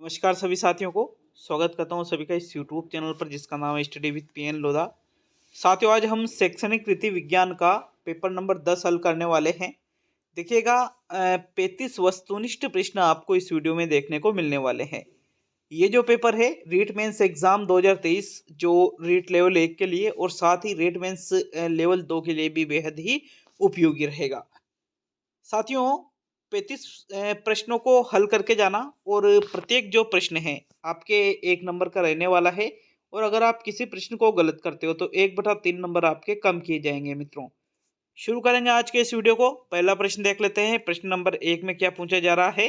नमस्कार सभी साथियों को। स्वागत करता हूं सभी का इस YouTube चैनल पर जिसका नाम है स्टडी विद पीएन लोधा। साथियों, आज हम शैक्षणिक रीति विज्ञान का पेपर नंबर 10 हल करने वाले हैं। देखिएगा, 35 वस्तुनिष्ठ प्रश्न आपको इस वीडियो में देखने को मिलने वाले हैं। ये जो पेपर है रीट मेंस एग्जाम 2023 जो रीट लेवल 1 के लिए और साथ ही रीट मेंस लेवल 2 के लिए भी बेहद ही उपयोगी रहेगा। साथियों, 35 प्रश्नों को हल करके जाना और प्रत्येक जो प्रश्न है आपके 1 नंबर का रहने वाला है। और अगर आप किसी प्रश्न को गलत करते हो तो 1/3 नंबर आपके कम किए जाएंगे। मित्रों, शुरू करेंगे आज के इस वीडियो को। पहला प्रश्न देख लेते हैं। प्रश्न नंबर 1 में क्या पूछा जा रहा है,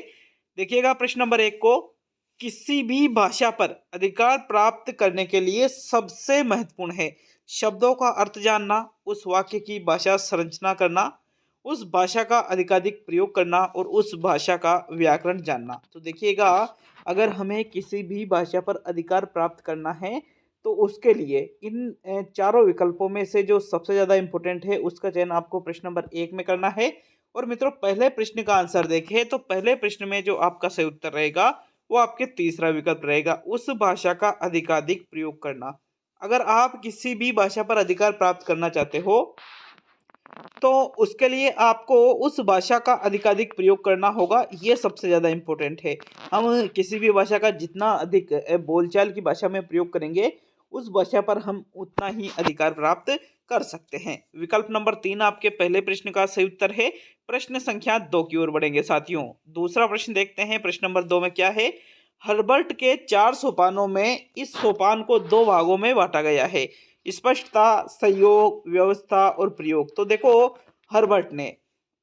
देखिएगा। प्रश्न नंबर 1 को, किसी भी भाषा पर अधिकार प्राप्त करने के लिए सबसे महत्वपूर्ण है शब्दों का अर्थ जानना, उस वाक्य की भाषा संरचना करना, उस भाषा का अधिकाधिक प्रयोग करना और उस भाषा का व्याकरण जानना। तो देखिएगा, अगर हमें किसी भी भाषा पर अधिकार प्राप्त करना है तो उसके लिए इन चारों विकल्पों में से जो सबसे ज़्यादा इम्पोर्टेंट है उसका चयन आपको प्रश्न नंबर 1 में करना है। और मित्रों, पहले प्रश्न का आंसर देखें तो पहले प्रश्न में जो आपका सही उत्तर रहेगा वो आपके तीसरा विकल्प रहेगा, उस भाषा का अधिकाधिक प्रयोग करना। अगर आप किसी भी भाषा पर अधिकार प्राप्त करना चाहते हो तो उसके लिए आपको उस भाषा का अधिकाधिक प्रयोग करना होगा। ये सबसे ज़्यादा इम्पोर्टेंट है। हम किसी भी भाषा का जितना अधिक बोलचाल की भाषा में प्रयोग करेंगे उस भाषा पर हम उतना ही अधिकार प्राप्त कर सकते हैं। विकल्प नंबर 3 आपके पहले प्रश्न का सही उत्तर है। प्रश्न संख्या 2 की ओर बढ़ेंगे साथियों। दूसरा प्रश्न देखते हैं। प्रश्न नंबर 2 में क्या है, हर्बर्ट के 4 सोपानों में इस सोपान को 2 भागों में बांटा गया है, स्पष्टता, सहयोग, व्यवस्था और प्रयोग। तो देखो, हर्बर्ट ने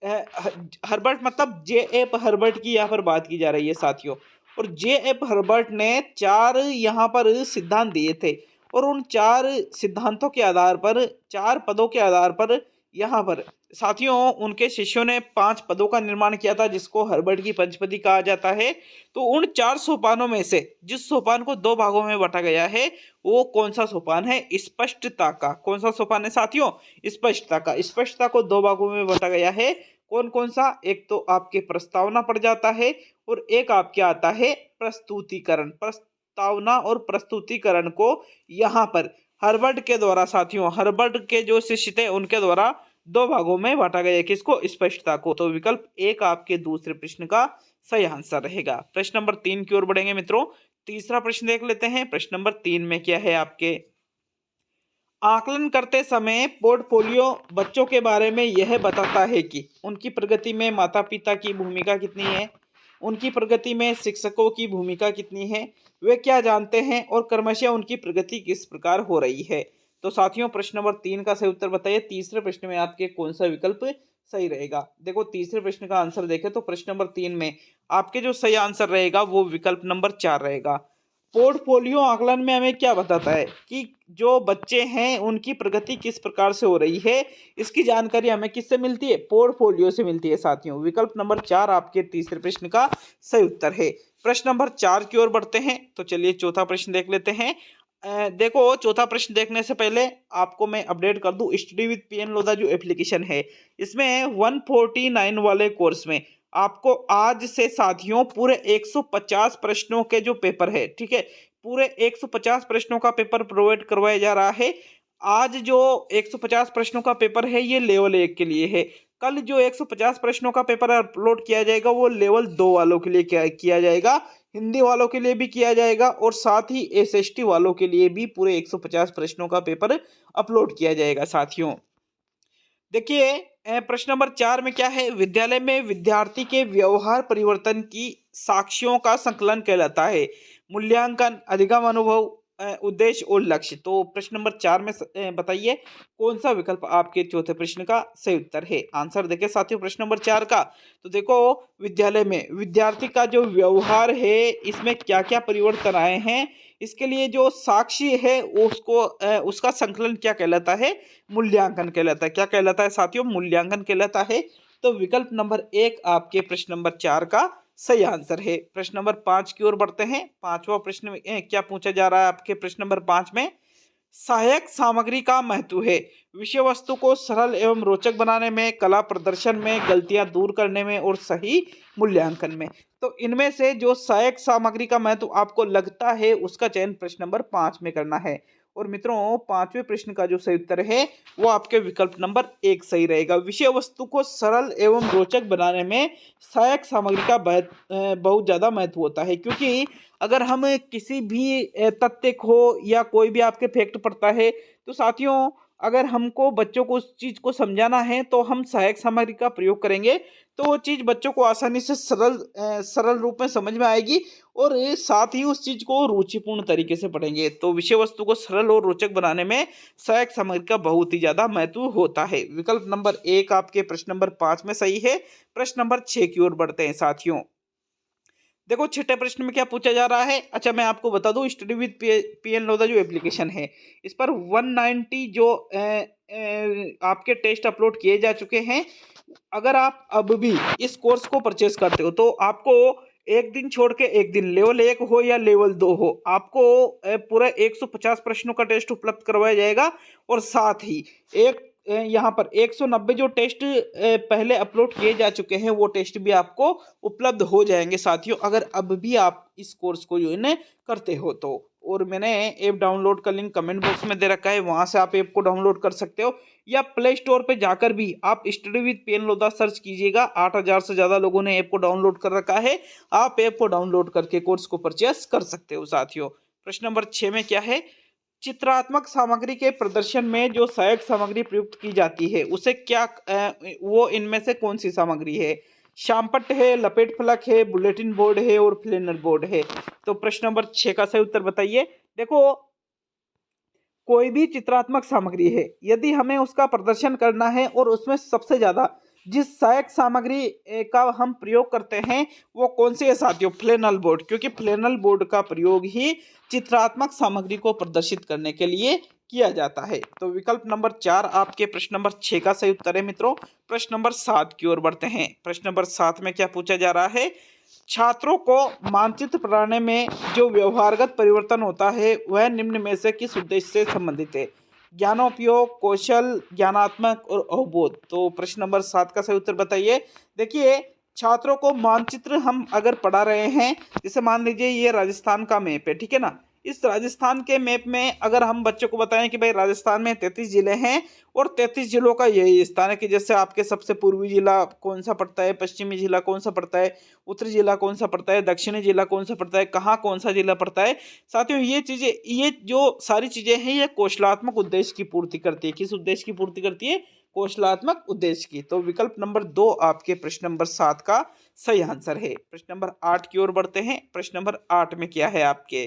हर्बर्ट मतलब जे.एफ. हर्बर्ट की यहाँ पर बात की जा रही है साथियों। और जे.एफ. हर्बर्ट ने 4 यहाँ पर सिद्धांत दिए थे और उन 4 सिद्धांतों के आधार पर 4 पदों के आधार पर यहाँ पर साथियों उनके शिष्यों ने 5 पदों का निर्माण किया था जिसको हर्बर्ट की पंचपदी कहा जाता है। तो उन 4 सोपानों में से जिस सोपान को 2 भागों में बांटा गया है वो कौन सा सोपान है, स्पष्टता का। कौन सा सोपान है साथियों, स्पष्टता का। स्पष्टता को 2 भागों में बांटा गया है। कौन कौन सा, एक तो आपके प्रस्तावना पड़ जाता है और एक आपके आता है प्रस्तुतिकरण। प्रस्तावना और प्रस्तुतिकरण को यहाँ पर हर्बर्ट के द्वारा साथियों, हर्बर्ट के जो शिष्य थे उनके द्वारा 2 भागों में बांटा गया है। किसको, स्पष्टता को। तो विकल्प 1 आपके दूसरे प्रश्न का सही आंसर रहेगा। प्रश्न नंबर 3 की ओर बढ़ेंगे मित्रों। तीसरा प्रश्न देख लेते हैं। प्रश्न नंबर 3 में क्या है आपके, आकलन करते समय पोर्टफोलियो बच्चों के बारे में यह बताता है कि उनकी प्रगति में माता पिता की भूमिका कितनी है, उनकी प्रगति में शिक्षकों की भूमिका कितनी है, वे क्या जानते हैं और क्रमशः उनकी प्रगति किस प्रकार हो रही है। तो साथियों, प्रश्न नंबर 3 का सही उत्तर बताइए। तीसरे प्रश्न में आपके कौन सा विकल्प सही रहेगा। देखो, तीसरे प्रश्न का आंसर देखें तो प्रश्न नंबर 3 में आपके जो सही आंसर रहेगा वो विकल्प नंबर 4 रहेगा। पोर्टफोलियो आकलन में हमें क्या बताता है कि जो बच्चे हैं उनकी प्रगति किस प्रकार से हो रही है, इसकी जानकारी हमें किससे मिलती है, पोर्टफोलियो से मिलती है साथियों। विकल्प नंबर 4 आपके तीसरे प्रश्न का सही उत्तर है। प्रश्न नंबर 4 की ओर बढ़ते हैं। तो चलिए चौथा प्रश्न देख लेते हैं। देखो, चौथा प्रश्न देखने से पहले आपको मैं अपडेट कर दूं, स्टडी विद पीएन लोधा जो एप्लीकेशन है इसमें 149 वाले कोर्स में आपको आज से साथियों पूरे 150 प्रश्नों के जो पेपर है, ठीक है, पूरे 150 प्रश्नों का पेपर प्रोवाइड करवाया जा रहा है। आज जो 150 प्रश्नों का पेपर है ये लेवल 1 के लिए है। कल जो 150 प्रश्नों का पेपर अपलोड किया जाएगा वो लेवल 2 वालों के लिए किया जाएगा, हिंदी वालों के लिए भी किया जाएगा और साथ ही एसएसटी वालों के लिए भी पूरे 150 प्रश्नों का पेपर अपलोड किया जाएगा साथियों। देखिए, प्रश्न नंबर 4 में क्या है, विद्यालय में विद्यार्थी के व्यवहार परिवर्तन की साक्ष्यों का संकलन कहलाता है, मूल्यांकन, अधिगम अनुभव, उद्देश्य और लक्ष्य। तो प्रश्न नंबर 4 में बताइए कौन सा विकल्प आपके चौथे प्रश्न का सही उत्तर है। आंसर देखिए साथियों प्रश्न नंबर 4 का। तो देखो, विद्यालय में विद्यार्थी का जो व्यवहार है इसमें क्या क्या परिवर्तन आए हैं, इसके लिए जो साक्षी है उसको उसका संकलन क्या कहलाता है, मूल्यांकन कहलाता है। क्या कहलाता है साथियों, मूल्यांकन कहलाता है। तो विकल्प नंबर 1 आपके प्रश्न नंबर 4 का सही आंसर है। प्रश्न नंबर 5 की ओर बढ़ते हैं। पांचवा प्रश्न क्या पूछा जा रहा है आपके प्रश्न नंबर 5 में, सहायक सामग्री का महत्व है। विषय वस्तु को सरल एवं रोचक बनाने में, कला प्रदर्शन में, गलतियां दूर करने में और सही मूल्यांकन में। तो इनमें से जो सहायक सामग्री का महत्व आपको लगता है उसका चयन प्रश्न नंबर 5 में करना है। और मित्रों, पांचवें प्रश्न का जो सही उत्तर है वो आपके विकल्प नंबर 1 सही रहेगा। विषय वस्तु को सरल एवं रोचक बनाने में सहायक सामग्री का बहुत ज्यादा महत्व होता है, क्योंकि अगर हम किसी भी तथ्य को या कोई भी आपके फैक्ट पढ़ता है तो साथियों, अगर हमको बच्चों को उस चीज को समझाना है तो हम सहायक सामग्री का प्रयोग करेंगे, तो वो चीज बच्चों को आसानी से सरल रूप में समझ में आएगी और साथ ही उस चीज को रुचिपूर्ण तरीके से पढ़ेंगे। तो विषय वस्तु को सरल और रोचक बनाने में सहायक सामग्री का बहुत ही ज्यादा महत्व होता है। विकल्प नंबर 1 आपके प्रश्न नंबर 5 में सही है। प्रश्न नंबर 6 की ओर बढ़ते हैं साथियों। देखो, छठे प्रश्न में क्या पूछा जा रहा है। अच्छा, मैं आपको बता दूं, स्टडी विद पीएन लोधा जो एप्लीकेशन है, इस पर 190 जो आपके टेस्ट अपलोड किए जा चुके हैं। अगर आप अब भी इस कोर्स को परचेस करते हो तो आपको एक दिन छोड़ के एक दिन, लेवल 1 हो या लेवल 2 हो, आपको पूरा 150 प्रश्नों का टेस्ट उपलब्ध करवाया जाएगा। और साथ ही एक यहाँ पर 190 जो टेस्ट पहले अपलोड किए जा चुके हैं वो टेस्ट भी आपको उपलब्ध हो जाएंगे साथियों, अगर अब भी आप इस कोर्स को ज्वाइन करते हो तो। और मैंने ऐप डाउनलोड का लिंक कमेंट बॉक्स में दे रखा है, वहां से आप ऐप को डाउनलोड कर सकते हो, या प्ले स्टोर पे जाकर भी आप study with PN Lodha search कीजिएगा। 8000 से ज्यादा लोगों ने ऐप को डाउनलोड कर रखा है, आप ऐप को डाउनलोड करके कोर्स को परचेस कर सकते हो साथियों। प्रश्न नंबर 6 में क्या है, चित्रात्मक सामग्री के प्रदर्शन में जो सहायक सामग्री प्रयुक्त की जाती है उसे क्या वो इनमें से कौन सी सामग्री है। शामपट्ट है, लपेट फलक है, बुलेटिन बोर्ड है और प्लेनर बोर्ड है। तो प्रश्न नंबर 6 का सही उत्तर बताइए। देखो, कोई भी चित्रात्मक सामग्री है, यदि हमें उसका प्रदर्शन करना है और उसमें सबसे ज्यादा जिस सहायक सामग्री का हम प्रयोग करते हैं वो कौन सी है साथियों, फ्लैनल बोर्ड, क्योंकि फ्लैनल बोर्ड का प्रयोग ही चित्रात्मक सामग्री को प्रदर्शित करने के लिए किया जाता है। तो विकल्प नंबर 4 आपके प्रश्न नंबर 6 का सही उत्तर है मित्रों। प्रश्न नंबर 7 की ओर बढ़ते हैं। प्रश्न नंबर 7 में क्या पूछा जा रहा है, छात्रों को मानचित्र बनाने में जो व्यवहारगत परिवर्तन होता है वह निम्न में से किस उद्देश्य से संबंधित है। ज्ञानोपयोग, कौशल, ज्ञानात्मक और अवबोध। तो प्रश्न नंबर 7 का सही उत्तर बताइए। देखिए, छात्रों को मानचित्र हम अगर पढ़ा रहे हैं, जैसे मान लीजिए ये राजस्थान का मैप है, ठीक है ना, इस राजस्थान के मैप में अगर हम बच्चों को बताएं कि भाई राजस्थान में 33 जिले हैं और 33 जिलों का यही स्थान है, कि जैसे आपके सबसे पूर्वी जिला कौन सा पड़ता है, पश्चिमी जिला कौन सा पड़ता है, उत्तरी जिला कौन सा पड़ता है, दक्षिणी जिला कौन सा पड़ता है, कहाँ कौन सा जिला पड़ता है। साथियों, ये चीजें, ये जो सारी चीजें हैं ये कौशलात्मक उद्देश्य की पूर्ति करती है। किस उद्देश्य की पूर्ति करती है, कौशलात्मक उद्देश्य की। तो विकल्प नंबर 2 आपके प्रश्न नंबर 7 का सही आंसर है। प्रश्न नंबर 8 की ओर बढ़ते हैं। प्रश्न नंबर 8 में क्या है आपके,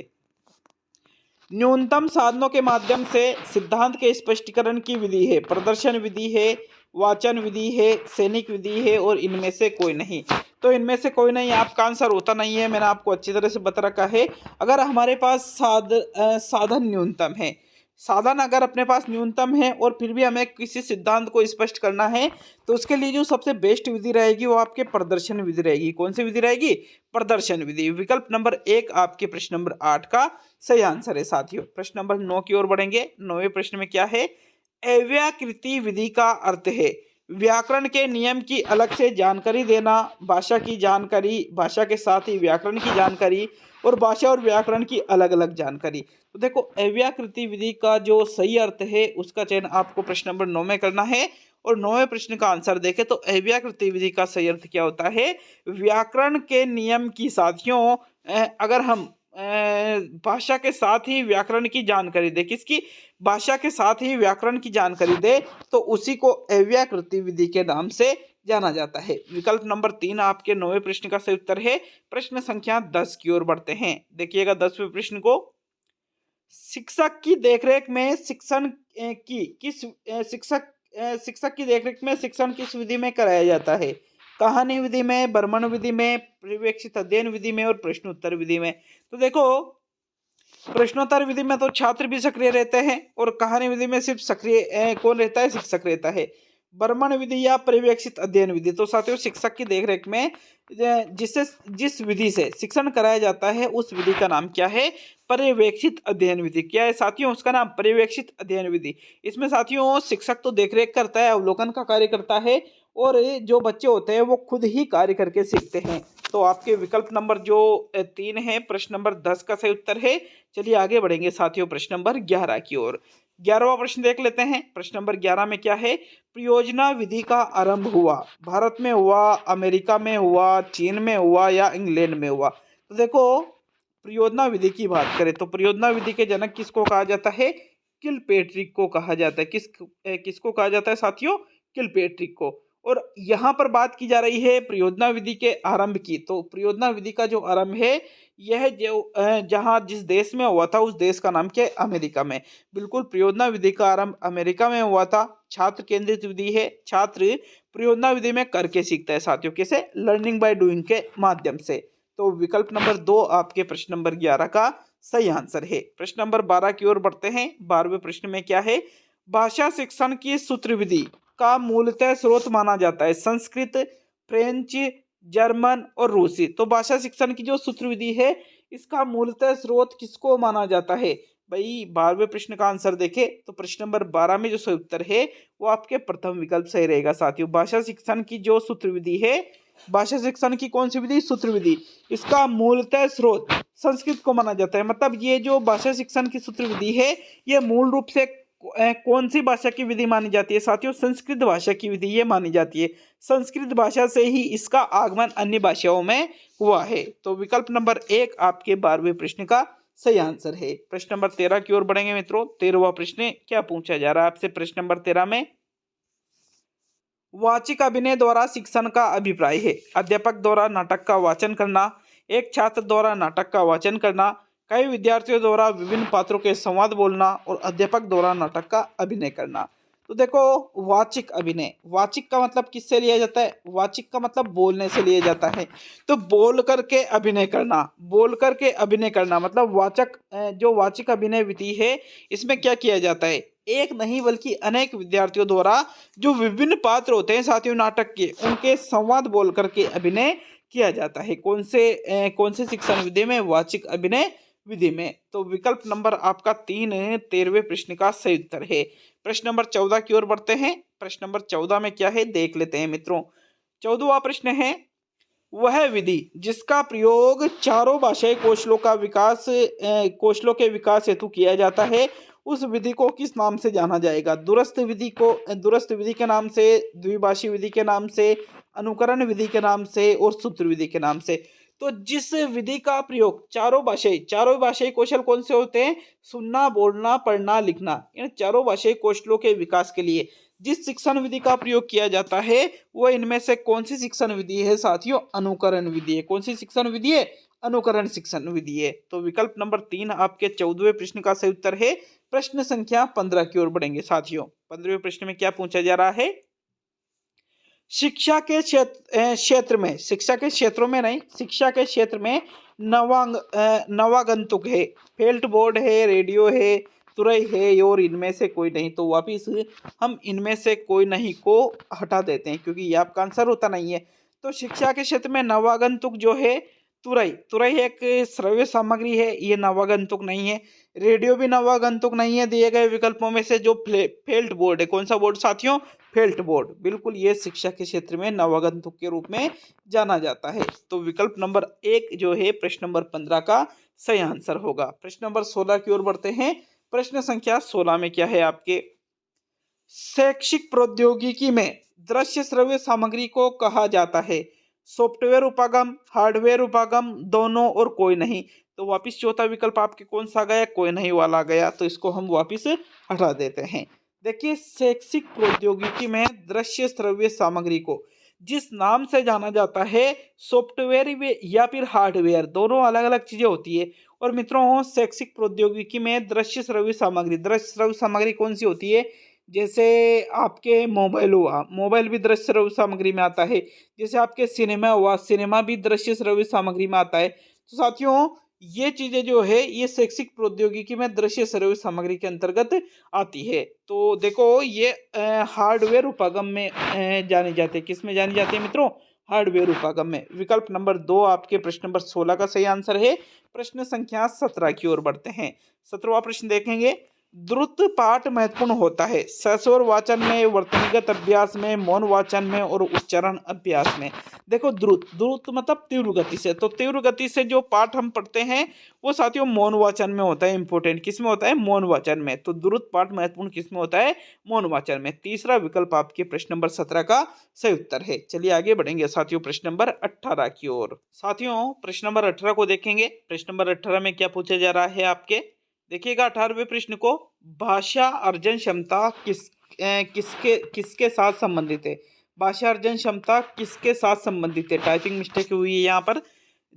न्यूनतम साधनों के माध्यम से सिद्धांत के स्पष्टीकरण की विधि है, प्रदर्शन विधि है, वाचन विधि है, सैनिक विधि है और इनमें से कोई नहीं। तो इनमें से कोई नहीं आपका आंसर होता नहीं है, मैंने आपको अच्छी तरह से बता रखा है। अगर हमारे पास साधन न्यूनतम है, साधन अगर अपने पास न्यूनतम है और फिर भी हमें किसी सिद्धांत को स्पष्ट करना है, तो उसके लिए जो सबसे बेस्ट विधि रहेगी वो आपके प्रदर्शन विधि रहेगी। कौन सी विधि रहेगी, प्रदर्शन विधि। विकल्प नंबर 1 आपके प्रश्न नंबर 8 का सही आंसर है साथियों। प्रश्न नंबर 9 की ओर बढ़ेंगे। 9वें प्रश्न में क्या है, अव्याकृति विधि का अर्थ है व्याकरण के नियम की अलग से जानकारी देना, भाषा की जानकारी, भाषा के साथ ही व्याकरण की जानकारी और भाषा और व्याकरण की अलग अलग जानकारी। तो देखो, अव्याकृति विधि का जो सही अर्थ है उसका चयन आपको प्रश्न नंबर 9 में करना है। और 9वें प्रश्न का आंसर देखें तो अव्याकृति विधि का सही अर्थ क्या होता है, व्याकरण के नियम की। साथियों, अगर हम भाषा के साथ ही व्याकरण की जानकारी दे, किसकी, भाषा के साथ ही व्याकरण की जानकारी दे, तो उसी को अव्याकृति विधि के नाम से जाना जाता है। विकल्प नंबर 3 आपके 9वें प्रश्न का सही उत्तर है। प्रश्न संख्या 10 की ओर बढ़ते हैं। देखिएगा 10वें प्रश्न को, शिक्षक की देखरेख में शिक्षण की किस शिक्षक की देखरेख में शिक्षण किस विधि में कराया जाता है। कहानी विधि में, बर्मन विधि में, पर्यवेक्षित अध्ययन विधि में और प्रश्नोत्तर विधि में। तो देखो, प्रश्नोत्तर विधि में तो छात्र भी सक्रिय रहते हैं और कहानी विधि में सिर्फ सक्रिय कौन रहता है, शिक्षक रहता है। बर्मन विधि या पर्यवेक्षित अध्ययन विधि। तो साथियों शिक्षक की देखरेख में जिस विधि से शिक्षण कराया जाता है उस विधि का नाम क्या है? पर्यवेक्षित अध्ययन विधि। क्या है साथियों? उसका नाम पर्यवेक्षित अध्ययन विधि। इसमें साथियों शिक्षक तो देखरेख करता है, अवलोकन का कार्य करता है, और जो बच्चे होते हैं वो खुद ही कार्य करके सीखते हैं। तो आपके विकल्प नंबर जो 3 है प्रश्न नंबर 10 का सही उत्तर है। चलिए आगे बढ़ेंगे साथियों प्रश्न नंबर 11 की ओर। 11वां प्रश्न देख लेते हैं। प्रश्न नंबर 11 में क्या है? परियोजना विधि का आरंभ हुआ भारत में हुआ, अमेरिका में हुआ, चीन में हुआ या इंग्लैंड में हुआ? तो देखो परियोजना विधि की बात करें तो परियोजना विधि के जनक किसको कहा जाता है? किलपेट्रिक को कहा जाता है। किसको कहा जाता है साथियों? किलपेट्रिक को। और यहाँ पर बात की जा रही है परियोजना विधि के आरंभ की। तो परियोजना विधि का जो आरंभ है यह जो जहाँ जिस देश में हुआ था उस देश का नाम क्या है? अमेरिका में। बिल्कुल परियोजना विधि का आरंभ अमेरिका में हुआ था। छात्र केंद्रित विधि है। छात्र परियोजना विधि में करके सीखता है साथियों। कैसे? लर्निंग बाय डूइंग के माध्यम से। तो विकल्प नंबर 2 आपके प्रश्न नंबर 11 का सही आंसर है। प्रश्न नंबर 12 की ओर बढ़ते हैं। 12वें प्रश्न में क्या है? भाषा शिक्षण की सूत्र विधि का मूलतः स्रोत माना जाता है संस्कृत, फ्रेंच, जर्मन और रूसी। तो भाषा शिक्षण की जो सूत्र विधि है इसका मूलतः स्रोत किसको माना जाता है? भाई 12वें प्रश्न का आंसर देखें तो प्रश्न नंबर 12 में जो सही उत्तर है वो आपके प्रथम विकल्प सही रहेगा साथियों। भाषा शिक्षण की जो सूत्र विधि है, भाषा शिक्षण की कौन सी विधि? सूत्र विधि। इसका मूलतः स्रोत संस्कृत को माना जाता है। मतलब ये जो भाषा शिक्षण की सूत्र विधि है ये मूल रूप से कौन सी भाषा की विधि मानी जाती है साथियों? संस्कृत भाषा की विधि ये मानी जाती है। संस्कृत भाषा से ही इसका आगमन अन्य भाषाओं में हुआ है। तो विकल्प नंबर 1 आपके 12वें प्रश्न का सही आंसर है। प्रश्न नंबर 13 की ओर बढ़ेंगे मित्रों। 13वां प्रश्न क्या पूछा जा रहा है आपसे? प्रश्न नंबर 13 में वाचिक अभिनय द्वारा शिक्षण का अभिप्राय है। अध्यापक द्वारा नाटक का वाचन करना, एक छात्र द्वारा नाटक का वाचन करना, कई विद्यार्थियों द्वारा विभिन्न पात्रों के संवाद बोलना और अध्यापक द्वारा नाटक का अभिनय करना। तो देखो वाचिक अभिनय, वाचिक का मतलब किससे लिया जाता है? वाचिक का मतलब बोलने से लिया जाता है। तो बोल करके अभिनय करना, बोल करके अभिनय करना मतलब वाचक जो वाचिक अभिनय विधि है इसमें क्या किया जाता है? एक नहीं बल्कि अनेक विद्यार्थियों द्वारा जो विभिन्न पात्र होते हैं साथियों नाटक के उनके संवाद बोल करके अभिनय किया जाता है। कौन से शिक्षण विधि में? वाचिक अभिनय विधि में। तो विकल्प नंबर आपका 3 है 13वें प्रश्न का सही उत्तर है। प्रश्न नंबर 14 की ओर बढ़ते हैं। प्रश्न नंबर 14 में क्या है देख लेते हैं मित्रों। 14वां प्रश्न है वह विधि जिसका प्रयोग चारों भाषाई कौशलों के विकास हेतु किया जाता है उस विधि को किस नाम से जाना जाएगा? दूरस्थ विधि के नाम से, द्विभाषी विधि के नाम से, अनुकरण विधि के नाम से और सूत्र विधि के नाम से। तो जिस विधि का प्रयोग चारों भाषाई कौशल कौन से होते हैं? सुनना, बोलना, पढ़ना, लिखना, इन चारों भाषाई कौशलों के विकास के लिए जिस शिक्षण विधि का प्रयोग किया जाता है वो इनमें से कौन सी शिक्षण विधि है साथियों? अनुकरण विधि है। कौन सी शिक्षण विधि है? अनुकरण शिक्षण विधि है। तो विकल्प नंबर 3 आपके 14वें प्रश्न का सही उत्तर है। प्रश्न संख्या 15 की ओर बढ़ेंगे साथियों। 15वें प्रश्न में क्या पूछा जा रहा है? शिक्षा के क्षेत्र में, शिक्षा के क्षेत्रों में नहीं, शिक्षा के क्षेत्र में नवागंतुक है, फेल्ट बोर्ड है, रेडियो है, तुरई है और इनमें से कोई नहीं। तो वापिस हम इनमें से कोई नहीं को हटा देते हैं क्योंकि ये आपका आंसर होता नहीं है। तो शिक्षा के क्षेत्र में नवागंतुक जो है तुरई एक श्रव्य सामग्री है, ये नवागंतुक नहीं है। रेडियो भी नवागंतुक नहीं है दिए गए विकल्पों में से। जो फेल्ट बोर्ड है, कौन सा बोर्ड साथियों? Felt board. बिल्कुल ये शिक्षा के क्षेत्र में नवागंतुक के रूप में जाना जाता है। तो विकल्प नंबर 1 जो है प्रश्न नंबर 15 का सही आंसर होगा। प्रश्न नंबर 16 की ओर बढ़ते हैं। प्रश्न संख्या 16 में क्या है आपके? शैक्षिक प्रौद्योगिकी में दृश्य श्रव्य सामग्री को कहा जाता है सॉफ्टवेयर उपागम, हार्डवेयर उपागम, दोनों और कोई नहीं। तो वापिस चौथा विकल्प आपके कौन सा गया? कोई नहीं वाला गया। तो इसको हम वापिस हटा देते हैं। देखिए शैक्षिक प्रौद्योगिकी में दृश्य श्रव्य सामग्री को जिस नाम से जाना जाता है सॉफ्टवेयर या फिर हार्डवेयर, दोनों अलग अलग चीजें होती है। और मित्रों शैक्षिक प्रौद्योगिकी में दृश्य श्रव्य सामग्री कौन सी होती है? जैसे आपके मोबाइल हुआ, मोबाइल भी दृश्य श्रव्य सामग्री में आता है। जैसे आपके सिनेमा हुआ, सिनेमा भी दृश्य श्रव्य सामग्री में आता है। तो साथियों ये चीजें जो है ये शैक्षिक प्रौद्योगिकी में दृश्य श्रव्य सामग्री के अंतर्गत आती है। तो देखो ये हार्डवेयर उपागम में जानी जाती है। किस में जानी जाती है मित्रों? हार्डवेयर उपागम में। विकल्प नंबर 2 आपके प्रश्न नंबर 16 का सही आंसर है। प्रश्न संख्या 17 की ओर बढ़ते हैं। 17वां प्रश्न देखेंगे। द्रुत पाठ महत्वपूर्ण होता है सस्वर वाचन में, वर्तनीगत अभ्यास में, मौन वाचन में और उच्चारण अभ्यास में। देखो द्रुत द्रुत मतलब तीव्र गति से, तो तीव्र गति से जो पाठ हम पढ़ते हैं वो साथियों मौन वाचन में होता है। इंपॉर्टेंट किस में होता है? मौन वाचन में। तो द्रुत पाठ महत्वपूर्ण किस में होता है? मौन वाचन में। तीसरा विकल्प आपके प्रश्न नंबर 17 का सही उत्तर है। चलिए आगे बढ़ेंगे साथियों प्रश्न नंबर 18 की ओर। साथियों प्रश्न नंबर 18 को देखेंगे। प्रश्न नंबर 18 में क्या पूछा जा रहा है आपके? देखिएगा 18वें प्रश्न को, भाषा अर्जन क्षमता किसके साथ संबंधित है? भाषा अर्जन क्षमता किसके साथ संबंधित है? टाइपिंग मिस्टेक हुई है यहाँ पर।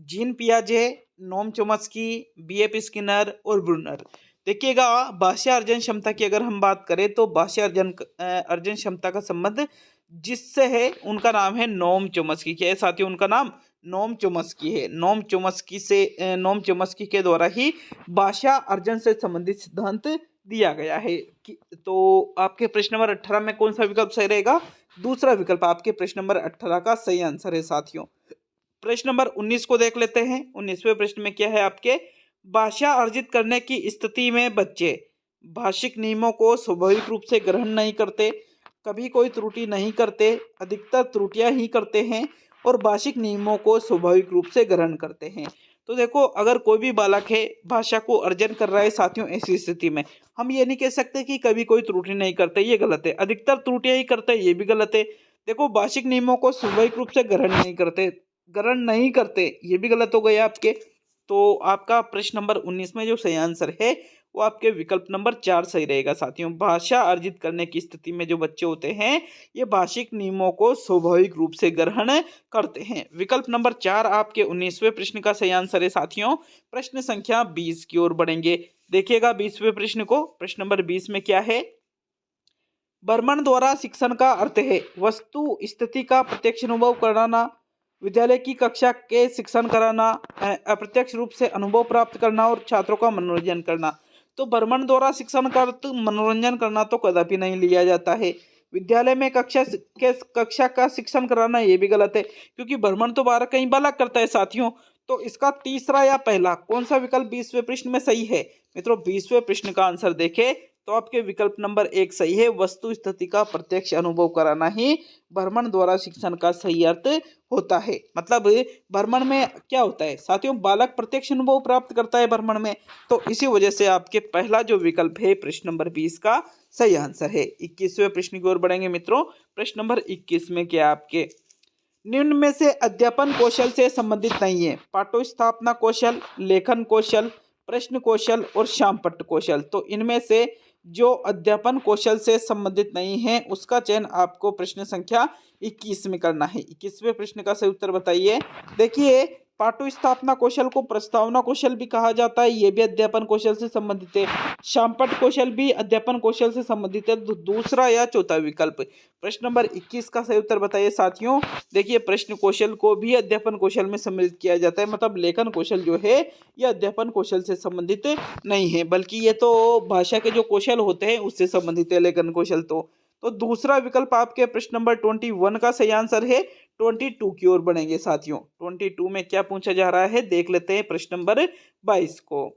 जीन पियाजे, नोम चोम्स्की, बीएफ स्किनर और ब्रूनर। देखिएगा भाषा अर्जन क्षमता की अगर हम बात करें तो भाषा अर्जन क्षमता का संबंध जिससे है उनका नाम है नोम चोम्स्की। क्या है साथियों? उनका नाम नोम चोम्स्की है। नोम चोम्स्की के द्वारा ही भाषा अर्जन से संबंधित सिद्धांत दिया गया है। तो आपके प्रश्न नंबर 18 में कौन सा विकल्प सही रहेगा? दूसरा विकल्प आपके प्रश्न नंबर 18 का सही आंसर है साथियों। प्रश्न नंबर 19 को देख लेते हैं। 19वें प्रश्न में क्या है आपके? भाषा अर्जित करने की स्थिति में बच्चे भाषिक नियमों को स्वाभाविक रूप से ग्रहण नहीं करते, कभी कोई त्रुटि नहीं करते, अधिकतर त्रुटियां ही करते हैं और भाषिक नियमों को स्वाभाविक रूप से ग्रहण करते हैं। तो देखो अगर कोई भी बालक है भाषा को अर्जन कर रहा है साथियों, ऐसी स्थिति में हम ये नहीं कह सकते कि कभी कोई त्रुटि नहीं करते, ये गलत है। अधिकतर त्रुटियां ही करते हैं, ये भी गलत है। देखो भाषिक नियमों को स्वाभाविक रूप से ग्रहण नहीं करते, ये भी गलत हो गए आपके। तो आपका प्रश्न नंबर 19 में जो सही आंसर है वो आपके विकल्प नंबर 4 सही रहेगा साथियों। भाषा अर्जित करने की स्थिति में जो बच्चे होते हैं ये भाषिक नियमों को स्वाभाविक रूप से ग्रहण करते हैं। विकल्प नंबर 4 आपके 19वें प्रश्न का सही आंसर है साथियों। प्रश्न संख्या 20 की ओर बढ़ेंगे। देखिएगा 20वें प्रश्न को। प्रश्न नंबर 20 में क्या है? भ्रमण द्वारा शिक्षण का अर्थ है वस्तु स्थिति का प्रत्यक्ष अनुभव कराना, विद्यालय की कक्षा के शिक्षण कराना, अप्रत्यक्ष रूप से अनुभव प्राप्त करना और छात्रों का मनोरंजन करना। तो भ्रमण द्वारा शिक्षण का अर्थ मनोरंजन करना तो कदापि नहीं लिया जाता है। विद्यालय में कक्षा का शिक्षण कराना ये भी गलत है, क्योंकि भ्रमण तो बाहर कहीं बालक करता है साथियों। तो इसका तीसरा या पहला कौन सा विकल्प 20वें प्रश्न में सही है? मित्रों 20वें प्रश्न का आंसर देखें तो आपके विकल्प नंबर 1 सही है। वस्तु स्थिति का प्रत्यक्ष अनुभव कराना ही भ्रमण द्वारा शिक्षण का सही अर्थ होता है। मतलब भ्रमण में क्या होता है साथियों? बालक प्रत्यक्ष अनुभव प्राप्त करता है भ्रमण में। तो इसी वजह से आपके पहला जो विकल्प है प्रश्न नंबर 20 का सही आंसर है। 21वें प्रश्न की ओर बढ़ेंगे मित्रों। प्रश्न नंबर 21 में क्या आपके? निम्न में से अध्यापन कौशल से संबंधित नहीं है? पाठ्य स्थापना कौशल, लेखन कौशल, प्रश्न कौशल और श्यामपट्ट कौशल। तो इनमें से जो अध्यापन कौशल से संबंधित नहीं है उसका चयन आपको प्रश्न संख्या 21 में करना है। 21वें प्रश्न का सही उत्तर बताइए। देखिए पाठ्य स्थापना कौशल को प्रस्तावना कौशल भी कहा जाता है, ये भी अध्यापन कौशल से संबंधित है। श्यामपट्ट कौशल भी अध्यापन कौशल से संबंधित है। दूसरा या चौथा विकल्प प्रश्न नंबर 21 का सही उत्तर बताइए साथियों। देखिए प्रश्न कौशल को भी अध्यापन कौशल में सम्मिलित किया जाता है। मतलब लेखन कौशल जो है यह अध्यापन कौशल से संबंधित नहीं है, बल्कि ये तो भाषा के जो कौशल होते हैं उससे संबंधित है लेखन कौशल। तो दूसरा विकल्प आपके प्रश्न नंबर 21 का सही आंसर है। 22 की ओर बढ़ेंगे साथियों। 22 में क्या पूछा जा रहा है देख लेते हैं प्रश्न नंबर 22 को।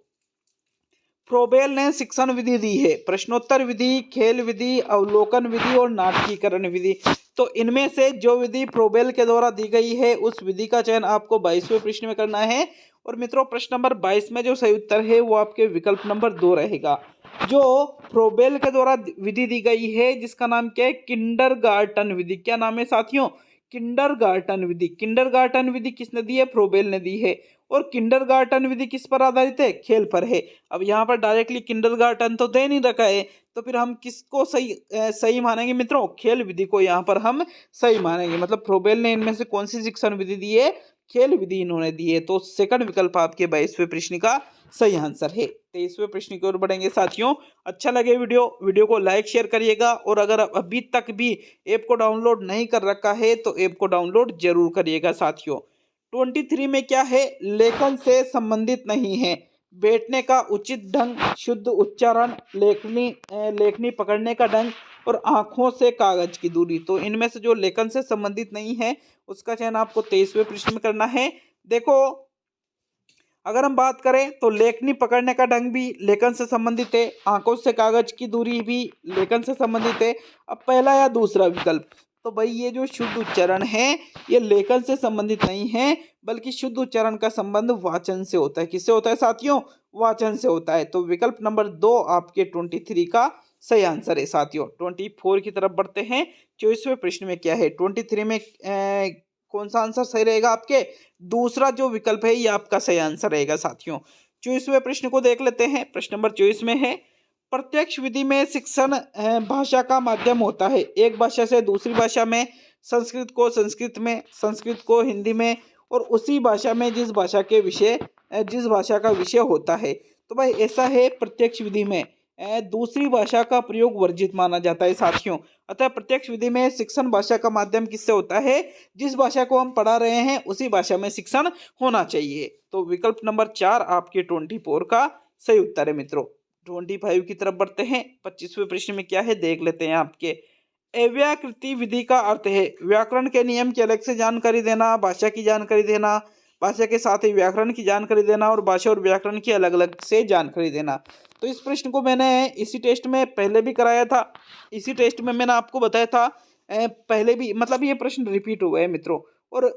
फ्रोबेल ने शिक्षण विधि दी है प्रश्नोत्तर विधि, खेल विधि, अवलोकन विधि और नाटकीकरण विधि। तो इनमें से जो विधि फ्रोबेल के द्वारा दी गई है उस विधि का चयन आपको 22वें प्रश्न में करना है। और मित्रों प्रश्न नंबर 22 में जो सही उत्तर है वो आपके विकल्प नंबर 2 रहेगा। जो फ्रोबेल के द्वारा विधि दी गई है जिसका नाम क्या है? किंडरगार्टन विधि। क्या नाम है साथियों? किंडरगार्टन विधि। किंडरगार्टन विधि किसने दी है? फ्रोबेल ने दी है। और किंडरगार्टन विधि किस पर आधारित है? खेल पर है। अब यहाँ पर डायरेक्टली किंडरगार्टन तो दे नहीं रखा है, तो फिर हम किसको सही मानेंगे मित्रों? खेल विधि को यहाँ पर हम सही मानेंगे। मतलब फ्रोबेल ने इनमें से कौन सी शिक्षण विधि दी है? खेल विधि इन्होंने दी है। तो सेकंड विकल्प आपके 22वें प्रश्न का सही आंसर है। 23वें प्रश्न की ओर बढ़ेंगे साथियों। अच्छा लगे वीडियो को लाइक शेयर करिएगा। और अगर अभी तक भी ऐप को डाउनलोड नहीं कर रखा है तो ऐप को डाउनलोड जरूर करिएगा साथियों। 23 में क्या है, लेखन से संबंधित नहीं है। बैठने का उचित ढंग, शुद्ध उच्चारण, लेखनी पकड़ने का ढंग और आंखों से कागज की दूरी। तो इनमें से जो लेखन से संबंधित नहीं है उसका चयन आपको 23वें प्रश्न में करना है। देखो, अगर हम बात करें तो लेखनी पकड़ने का ढंग भी लेखन से संबंधित है, आंखों से कागज की दूरी भी लेखन से संबंधित है। अब पहला या दूसरा विकल्प, तो भाई ये जो शुद्ध उच्चारण है ये लेखन से संबंधित नहीं है, बल्कि शुद्ध उच्चारण का संबंध वाचन से होता है। किससे होता है साथियों? वाचन से होता है। तो विकल्प नंबर 2 आपके 23 का सही आंसर है साथियों। 24 की तरफ बढ़ते हैं। 24वें प्रश्न में क्या है, 23 में कौन सा आंसर सही रहेगा आपके? दूसरा जो विकल्प है ये आपका सही आंसर रहेगा साथियों। 24वें प्रश्न को देख लेते हैं। प्रश्न नंबर 24 में है, प्रत्यक्ष विधि में शिक्षण भाषा का माध्यम होता है। एक भाषा से दूसरी भाषा में, संस्कृत को संस्कृत में, संस्कृत को हिंदी में, और उसी भाषा में जिस भाषा का विषय होता है। तो भाई ऐसा है, प्रत्यक्ष विधि में दूसरी भाषा का प्रयोग वर्जित माना जाता है साथियों। अतः प्रत्यक्ष विधि में शिक्षण भाषा का माध्यम किससे होता है? जिस भाषा को हम पढ़ा रहे हैं उसी भाषा में शिक्षण होना चाहिए। तो विकल्प नंबर 4 आपके 24 का सही उत्तर है मित्रों। 25 की तरफ बढ़ते हैं। 25वें प्रश्न में क्या है देख लेते हैं आपके। अव्याकृति विधि का अर्थ है व्याकरण के नियम की अलग से जानकारी देना, भाषा की जानकारी देना, भाषा के साथ ही व्याकरण की जानकारी देना, और भाषा और व्याकरण की अलग अलग से जानकारी देना। तो इस प्रश्न को मैंने इसी टेस्ट में पहले भी कराया था। इसी टेस्ट में मैंने आपको बताया था पहले भी, मतलब ये प्रश्न रिपीट हुआ है मित्रों। और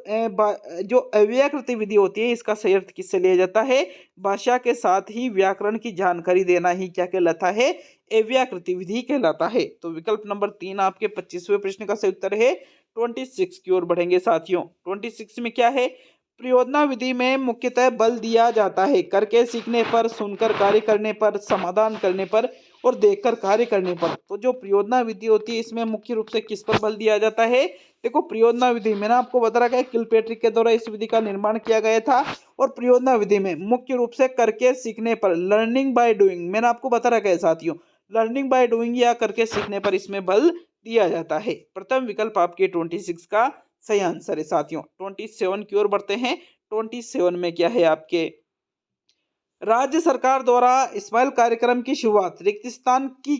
जो अव्याकृति विधि होती है इसका सही अर्थ किससे लिया जाता है? भाषा के साथ ही व्याकरण की जानकारी देना ही क्या कहलाता है? अव्याकृति विधि कहलाता है। तो विकल्प नंबर 3 आपके 25वें प्रश्न का सही उत्तर है। 26 की ओर बढ़ेंगे साथियों। 26 में क्या है, प्रयोजना विधि में मुख्यतः बल दिया जाता है करके सीखने पर, सुनकर कार्य करने पर, समाधान करने पर और देखकर कार्य करने पर। तो जो प्रयोजना विधि होती है इसमें मुख्य रूप से किस पर बल दिया जाता है? देखो, प्रयोजना विधि मैंने आपको बता रखा है, किलपेट्रिक के द्वारा इस विधि का निर्माण किया गया था। और प्रयोजना विधि में मुख्य रूप से करके सीखने पर, लर्निंग बाय डूइंग, मैंने आपको बता रखा है साथियों, लर्निंग बाय डूइंग या करके सीखने पर इसमें बल दिया जाता है। प्रथम विकल्प आपके 26 का सही आंसर है साथियों। 27 की ओर बढ़ते हैं। 27 में क्या है आपके, राज्य सरकार द्वारा स्माइल कार्यक्रम की शुरुआत रिक्त स्थान की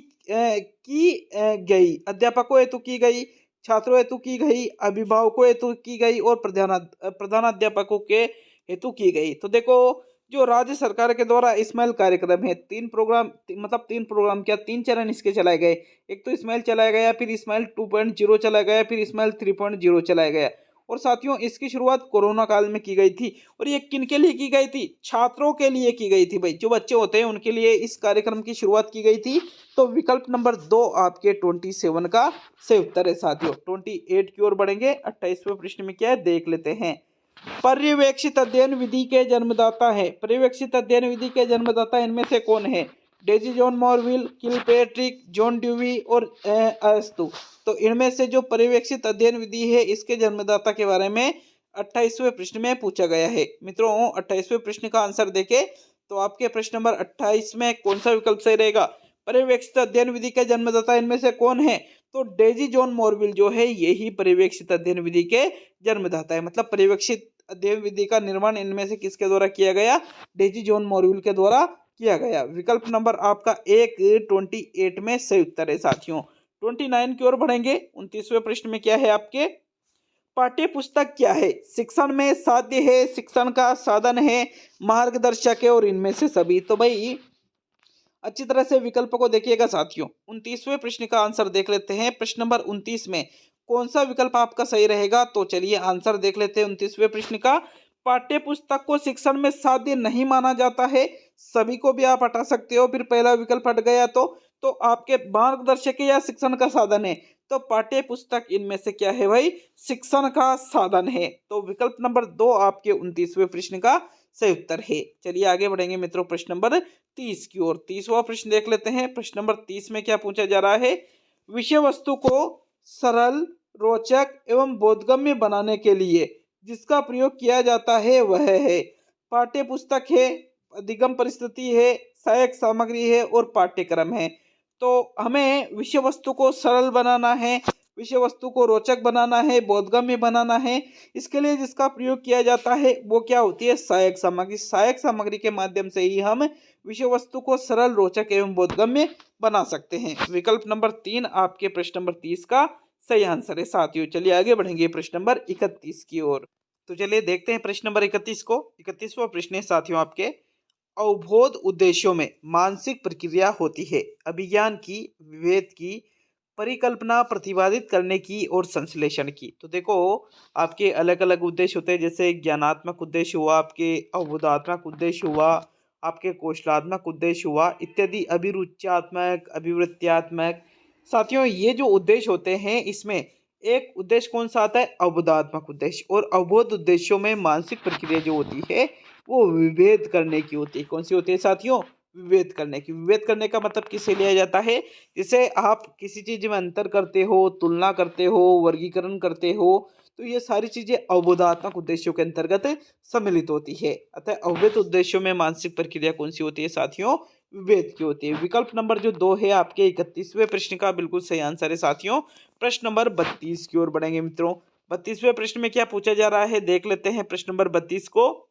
गई, अध्यापकों हेतु की गई, छात्रों हेतु की गई, अभिभावकों हेतु की गई और प्रधानाध्यापकों के हेतु की गई। तो देखो, जो राज्य सरकार के द्वारा स्माइल कार्यक्रम है, 3 प्रोग्राम, मतलब 3 प्रोग्राम क्या 3 चरण इसके चलाए गए। एक तो स्माइल चलाया गया, फिर स्माइल 2.0 चलाया गया, फिर स्माइल 3.0 चलाया गया। और साथियों इसकी शुरुआत कोरोना काल में की गई थी। और ये किन के लिए की गई थी? छात्रों के लिए की गई थी भाई, जो बच्चे होते हैं उनके लिए इस कार्यक्रम की शुरुआत की गई थी। तो विकल्प नंबर 2 आपके 27 का सही उत्तर है साथियों। 28 की ओर बढ़ेंगे। 28वें प्रश्न में क्या है देख लेते हैं। पर्यवेक्षित अध्ययन विधि के जन्मदाता है। पर्यवेक्षित अध्ययन विधि के जन्मदाता इनमें से कौन है? डेजी जॉन मॉरविल, किलपेट्रिक, जॉन ड्यूवी और अरस्तु। तो इनमें से जो पर्यवेक्षित अध्ययन विधि है इसके जन्मदाता के बारे में 28वें प्रश्न में पूछा गया है मित्रों। 28वें प्रश्न का आंसर देखें तो आपके प्रश्न नंबर 28 में कौन सा विकल्प सही रहेगा? पर्यवेक्षित अध्ययन विधि के जन्मदाता इनमें से कौन है? तो डेजी जॉन मॉरविल जो है यही पर्यवेक्षित अध्ययन विधि के जन्मदाता है। मतलब पर्यवेक्षित अध्ययन विधि का निर्माण इनमें से किसके द्वारा किया गया? डेजी जॉन मॉरविल के द्वारा किया गया। विकल्प नंबर आपका 28 में सही उत्तर है साथियों। 29 की ओर बढ़ेंगे। 29वें प्रश्न में क्या है आपके, पाठ्य पुस्तक क्या है? शिक्षण में साध्य है, शिक्षण का साधन है, मार्गदर्शक है और इनमें से सभी। तो भाई अच्छी तरह से विकल्प को देखिएगा साथियों। 29वें प्रश्न का आंसर देख लेते हैं। प्रश्न नंबर 29 में कौन सा विकल्प आपका सही रहेगा? तो चलिए आंसर देख लेते हैं 29वें प्रश्न का। पाठ्य पुस्तक को शिक्षण में साध्य नहीं माना जाता है, सभी को भी आप हटा सकते हो। फिर पहला विकल्प हट गया तो आपके मार्गदर्शक या शिक्षण का साधन है। तो पाठ्य पुस्तक इनमें से क्या है भाई? शिक्षण का साधन है। तो विकल्प नंबर 2 आपके 29वें प्रश्न का सही उत्तर है। चलिए आगे बढ़ेंगे मित्रों प्रश्न नंबर 30 की ओर। 30वां प्रश्न देख लेते हैं। प्रश्न नंबर 30 में क्या पूछा जा रहा है? विषय वस्तु को सरल, रोचक एवं बोधगम्य बनाने के लिए जिसका प्रयोग किया जाता है वह है। पाठ्य पुस्तक है, अधिगम परिस्थिति है, सहायक सामग्री है और पाठ्यक्रम है। तो हमें विषय वस्तु को सरल बनाना है, विषय वस्तु को रोचक बनाना है, बोधगम्य बनाना है, इसके लिए जिसका प्रयोग किया जाता है वो क्या होती है? सहायक सामग्री। सहायक सामग्री के माध्यम से ही हम विषय वस्तु को सरल, रोचक एवं बोधगम्य बना सकते हैं। विकल्प नंबर 3 आपके प्रश्न नंबर 30 का सही आंसर है साथियों। चलिए आगे बढ़ेंगे प्रश्न नंबर 31 की ओर। तो चलिए देखते हैं प्रश्न नंबर 31 को। 31वां प्रश्न है साथियों आपके, अवबोध उद्देश्यों में मानसिक प्रक्रिया होती है अभिज्ञान की, विवेक की, परिकल्पना प्रतिपादित करने की और संश्लेषण की। तो देखो आपके अलग अलग उद्देश्य होते हैं, जैसे ज्ञानात्मक उद्देश्य हुआ, आपके अवबोधात्मक उद्देश्य हुआ, आपके कौशलात्मक उद्देश्य हुआ इत्यादि, अभिरुच्यात्मक, अभिवृत्त्यात्मक। साथियों ये जो उद्देश्य होते हैं इसमें एक उद्देश्य कौन सा आता है? अवबोधात्मक उद्देश्य। और अवबोध उद्देश्यों में मानसिक प्रक्रिया जो होती है वो विभेद करने की होती है। कौन सी होती है साथियों? विभेद करने की। विभेद करने का मतलब किसे लिया जाता है? जैसे आप किसी चीज में अंतर करते हो, तुलना करते हो, वर्गीकरण करते हो, तो ये सारी चीजें अवबोधात्मक उद्देश्यों के अंतर्गत सम्मिलित होती है। अतः अवबोध उद्देश्यों में मानसिक प्रक्रिया कौन सी होती है साथियों? विभेद की होती है। विकल्प नंबर जो 2 है आपके 31वें प्रश्न का बिल्कुल सही आंसर है साथियों। प्रश्न नंबर 32 की ओर बढ़ेंगे मित्रों। 32वें प्रश्न में क्या पूछा जा रहा है देख लेते हैं प्रश्न नंबर 32 को।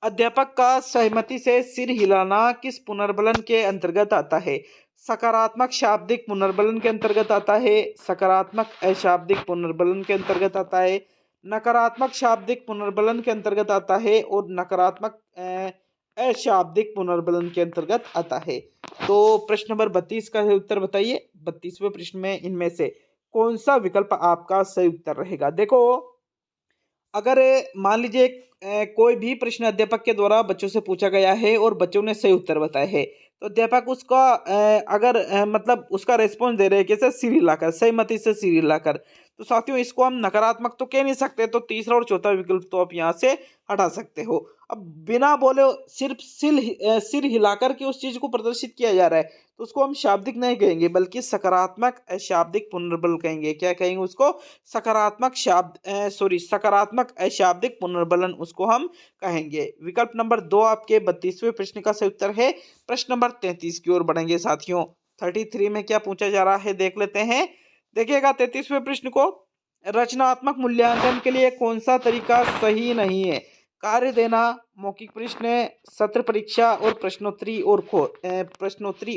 अध्यापक का सहमति से सिर हिलाना किस पुनर्बलन के अंतर्गत आता है? सकारात्मक शाब्दिक पुनर्बलन के अंतर्गत आता है, सकारात्मक अशाब्दिक पुनर्बलन के अंतर्गत आता है, नकारात्मक शाब्दिक पुनर्बलन के अंतर्गत आता है और नकारात्मक अशाब्दिक पुनर्बलन के अंतर्गत आता है। तो प्रश्न नंबर 32 का उत्तर बताइए। 32वें प्रश्न में इनमें से कौन सा विकल्प आपका सही उत्तर रहेगा? देखो अगर मान लीजिए कोई भी प्रश्न अध्यापक के द्वारा बच्चों से पूछा गया है और बच्चों ने सही उत्तर बताए हैं, तो अध्यापक उसका अगर मतलब उसका रेस्पॉन्स दे रहे हैं कैसे? सिर हिलाकर, सहमति से सिर हिलाकर। तो साथियों इसको हम नकारात्मक तो कह नहीं सकते, तो तीसरा और चौथा विकल्प तो आप यहाँ से हटा सकते हो। अब बिना बोले सिर्फ सिर हिलाकर के उस चीज को प्रदर्शित किया जा रहा है, तो उसको हम शाब्दिक नहीं कहेंगे बल्कि सकारात्मक अशाब्दिक पुनर्बल कहेंगे। क्या कहेंगे उसको? सकारात्मक अशाब्दिक पुनर्बलन उसको हम कहेंगे। विकल्प नंबर 2 आपके 32वें प्रश्न का सही उत्तर है। प्रश्न नंबर 33 की ओर बढ़ेंगे साथियों। 33 में क्या पूछा जा रहा है देख लेते हैं। देखिएगा 33वें प्रश्न को, रचनात्मक मूल्यांकन के लिए कौन सा तरीका सही नहीं है? कार्य देना, मौखिक प्रश्न, सत्र परीक्षा और प्रश्नोत्तरी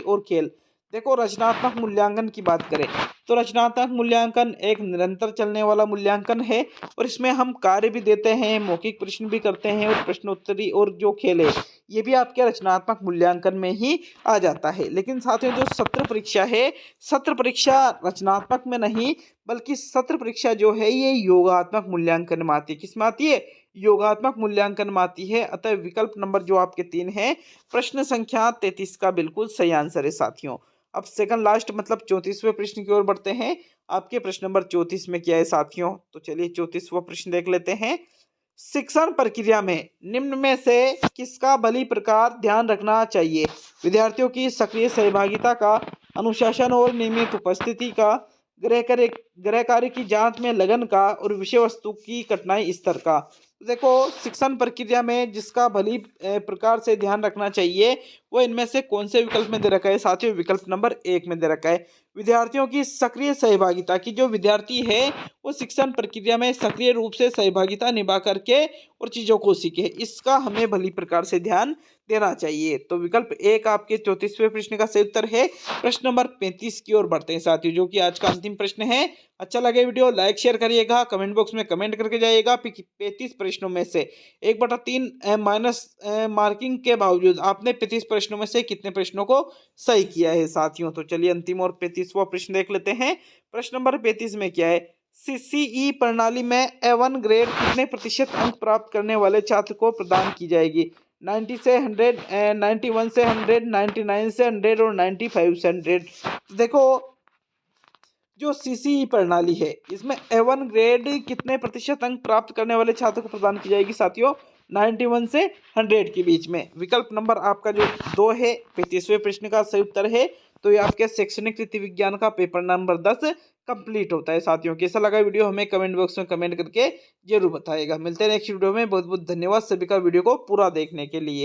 और खेल। देखो रचनात्मक मूल्यांकन की बात करें तो रचनात्मक मूल्यांकन एक निरंतर चलने वाला मूल्यांकन है और इसमें हम कार्य भी देते हैं, मौखिक प्रश्न भी करते हैं और प्रश्नोत्तरी और जो खेल है ये भी आपके रचनात्मक मूल्यांकन में ही आ जाता है। लेकिन साथियों जो सत्र परीक्षा है, सत्र परीक्षा रचनात्मक में नहीं बल्कि सत्र परीक्षा जो है ये योगात्मक मूल्यांकन में आती है। किस में आती है? योगात्मक मूल्यांकन में आती है। अतः विकल्प नंबर जो आपके 3 है प्रश्न संख्या 33 का बिल्कुल सही आंसर है साथियों। अब सेकंड लास्ट मतलब 34वें प्रश्न की ओर बढ़ते हैं। आपके प्रश्न नंबर 34 में क्या है साथियों? तो चलिए 34वां प्रश्न देख लेते हैं। शिक्षण प्रक्रिया में निम्न में से किसका भली प्रकार ध्यान रखना चाहिए? विद्यार्थियों की सक्रिय सहभागिता का, अनुशासन और नियमित उपस्थिति का, गृह कार्य की जांच में लगन का और विषय वस्तु की कठिनाई स्तर का। देखो शिक्षण प्रक्रिया में जिसका भली प्रकार से ध्यान रखना चाहिए वो इनमें से कौन से विकल्प में दे रखा है साथियों? विकल्प नंबर 1 में दे रखा है। विद्यार्थियों की सक्रिय सहभागिता की, जो विद्यार्थी है वो शिक्षण प्रक्रिया में सक्रिय रूप से सहभागिता निभा करके और चीजों को सीखे, इसका हमें भली प्रकार से ध्यान देना चाहिए। तो विकल्प 1 आपके 34वें प्रश्न का सही उत्तर है। प्रश्न नंबर 35 की ओर बढ़ते हैं साथियों, जो कि आज का अंतिम प्रश्न है। अच्छा लगे वीडियो लाइक शेयर करिएगा, कमेंट बॉक्स में कमेंट करके जाइएगा। 35 प्रश्नों में से 1/3 माइनस मार्किंग के बावजूद आपने 35 प्रश्नों में से कितने प्रश्नों को सही किया है साथियों? तो चलिए अंतिम और 35वां प्रश्न देख लेते हैं। प्रश्न नंबर 35 में क्या है? सीसीई प्रणाली में A1 ग्रेड कितने प्रतिशत अंक प्राप्त करने वाले छात्र को प्रदान की जाएगी? 90 से 100, 91 से 100, 99 से 100 और 95 से 100। देखो जो सीसीई प्रणाली है इसमें A1 ग्रेड कितने प्रतिशत अंक प्राप्त करने वाले छात्र को प्रदान की जाएगी साथियों? 91 से 100 के बीच में। विकल्प नंबर आपका जो 2 है 35वें प्रश्न का सही उत्तर है। तो ये आपके शैक्षणिक रीति विज्ञान का पेपर नंबर 10 कंप्लीट होता है साथियों। कैसा लगा वीडियो हमें कमेंट बॉक्स में कमेंट करके जरूर बताइएगा। मिलते हैं नेक्स्ट वीडियो में। बहुत बहुत धन्यवाद सभी का वीडियो को पूरा देखने के लिए।